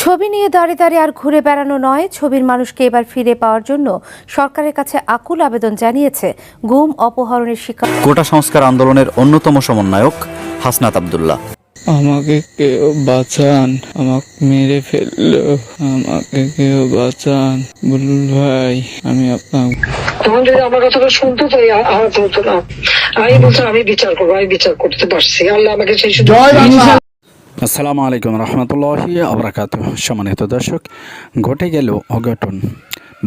ছবি নিয়ে দাঁড়িয়ে দাঁড়িয়ে আর ঘুরে বেড়ানো নয়, ছবির মানুষকে এবার ফিরে পাওয়ার জন্য সরকারের কাছে আকুল আবেদন জানিয়েছে গুম অপহরণের শিকার কোটা সংস্কার আন্দোলনের অন্যতম সমন্বয়ক হাসনাত আব্দুল্লাহ। আমাকে কেউ বাঁচান, আমাকে মেরে ফেললো, আমাকে কেউ বাঁচান বুলবুল ভাই, আমি আপনার। তখন যদি আমার কথাটা শুনতো তাই আহত হতো না। আমি বলছি আমি বিচার করবো, আমি বিচার করতে পারছি, আল্লাহ আমাকে সেই সুযোগ। আসসালামু আলাইকুম রহমতুল্লাহি ওয়া বারাকাতুহু। সম্মানিত দর্শক, ঘটে গেল অঘটন।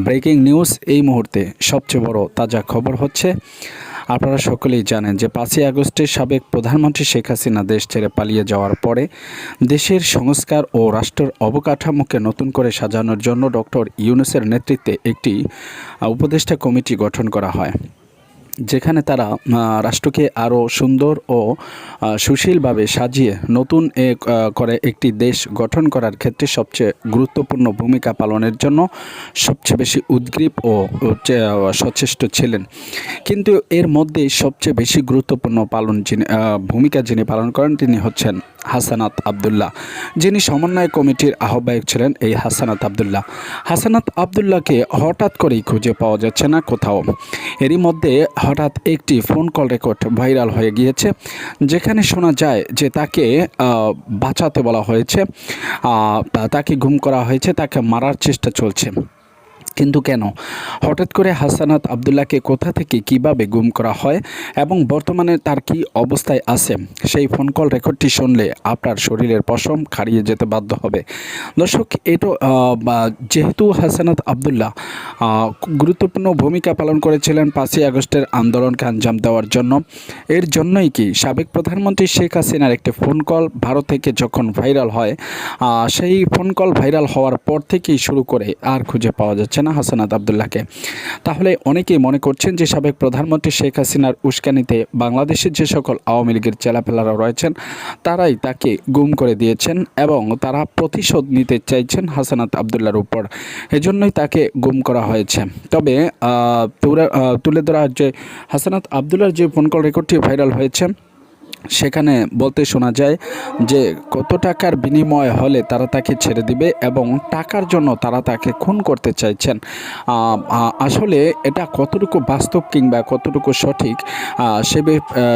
ব্রেকিং নিউজ এই মুহূর্তে সবচেয়ে বড় তাজা খবর হচ্ছে, আপনারা সকলেই জানেন যে 5ই আগস্টে সাবেক প্রধানমন্ত্রী শেখ হাসিনা দেশ ছেড়ে পালিয়ে যাওয়ার পরে দেশের সংস্কার ও রাষ্ট্রের অবকাঠামোকে নতুন করে সাজানোর জন্য ডক্টর ইউনূসের নেতৃত্বে একটি উপদেষ্টা কমিটি গঠন করা হয়, যেখানে তারা রাষ্ট্রকে আরও সুন্দর ও সুশীলভাবে সাজিয়ে নতুন করে একটি দেশ গঠন করার ক্ষেত্রে সবচেয়ে গুরুত্বপূর্ণ ভূমিকা পালনের জন্য সবচেয়ে বেশি উদ্গ্রীব ও সচেষ্ট ছিলেন। কিন্তু এর মধ্যে সবচেয়ে বেশি গুরুত্বপূর্ণ ভূমিকা যিনি পালন করেন তিনি হচ্ছেন হাসানাত আব্দুল্লাহ, যিনি সমন্বয় কমিটির আহ্বায়ক ছিলেন। এই হাসানাত আব্দুল্লাহকে হঠাৎ করেই খুঁজে পাওয়া যাচ্ছে না কোথাও। এরই মধ্যে হঠাৎ একটি ফোন কল রেকর্ড ভাইরাল হয়ে গিয়েছে, যেখানে শোনা যায় যে তাকে বাঁচাতে বলা হয়েছে, তাকে গুম করা হয়েছে, তাকে মারার চেষ্টা চলছে। কিন্তু কেন হঠাৎ করে হাসানাত আব্দুল্লাহকে কোথা থেকে কিভাবে গুম করা হয় এবং বর্তমানে তার কি অবস্থায় আছে, সেই ফোন কল রেকর্ডটি শুনলে আপনার শরীরের পশম খাড়িয়ে যেতে বাধ্য হবে। দর্শক, এটা যেহেতু হাসানাত আব্দুল্লাহ গুরুত্বপূর্ণ ভূমিকা পালন করেছিলেন 5ই আগস্টের আন্দোলনকে আঞ্জাম দেওয়ার জন্য, এর জন্যই কি সাবেক প্রধানমন্ত্রী শেখ হাসিনার একটি ফোন কল ভারত থেকে যখন ভাইরাল হয়, সেই ফোন কল ভাইরাল হওয়ার পর থেকেই শুরু করে আর খুঁজে পাওয়া যাচ্ছে না হাসানাত আব্দুল্লাহকে। তাহলে অনেকেই মনে করছেন যে সাবেক প্রধানমন্ত্রী শেখ হাসিনার উস্কানিতে বাংলাদেশের যে সকল আওয়ামী লীগের চেলাপেলারা রয়েছেন তারাই তাকে গুম করে দিয়েছেন এবং তারা প্রতিশোধ নিতে চাইছেন হাসানাত আব্দুল্লাহর উপর, এজন্যই তাকে গুম করা হয়েছে। তবে তুলে ধরা যে হাসানাত আব্দুল্লাহর যে ফোন কল রেকর্ডটি ভাইরাল হয়েছে, সেখানে বলতে শোনা যায় যে কত টাকার বিনিময় হলে তারা তাকে ছেড়ে দিবে এবং টাকার জন্য তারা তাকে খুন করতে চাইছেন। আসলে এটা কতটুকু বাস্তব কিংবা কতটুকু সঠিক,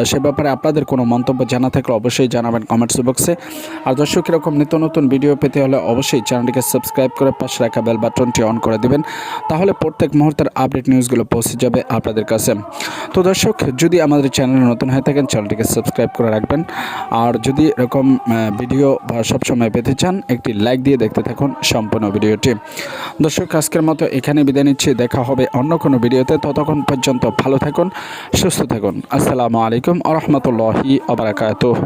সে ব্যাপারে আপনাদের কোনো মন্তব্য জানা থাকলে অবশ্যই জানাবেন কমেন্টস বক্সে। আর দর্শক, এরকম নিত্য নতুন ভিডিও পেতে হলে অবশ্যই চ্যানেলটিকে সাবস্ক্রাইব করে পাশে রাখা বেল বাটনটি অন করে দেবেন, তাহলে প্রত্যেক মুহূর্তের আপডেট নিউজগুলো পৌঁছে যাবে আপনাদের কাছে। তো দর্শক, যদি আমাদের চ্যানেলে নতুন হয়ে থাকেন চ্যানেলটিকে সাবস্ক্রাইব করে রাখবেন, আর যদি এরকম ভিডিও সবসময় পেতে চান একটি লাইক দিয়ে দেখতে থাকুন সম্পূর্ণ ভিডিওটি। দর্শক, আজকের মতো এখানে বিদায় নিচ্ছি, দেখা হবে অন্য কোনো ভিডিওতে। ততক্ষণ পর্যন্ত ভালো থাকুন, সুস্থ থাকুন। আসসালামু আলাইকুম ওয়া রাহমাতুল্লাহি ওয়া বারাকাতুহু।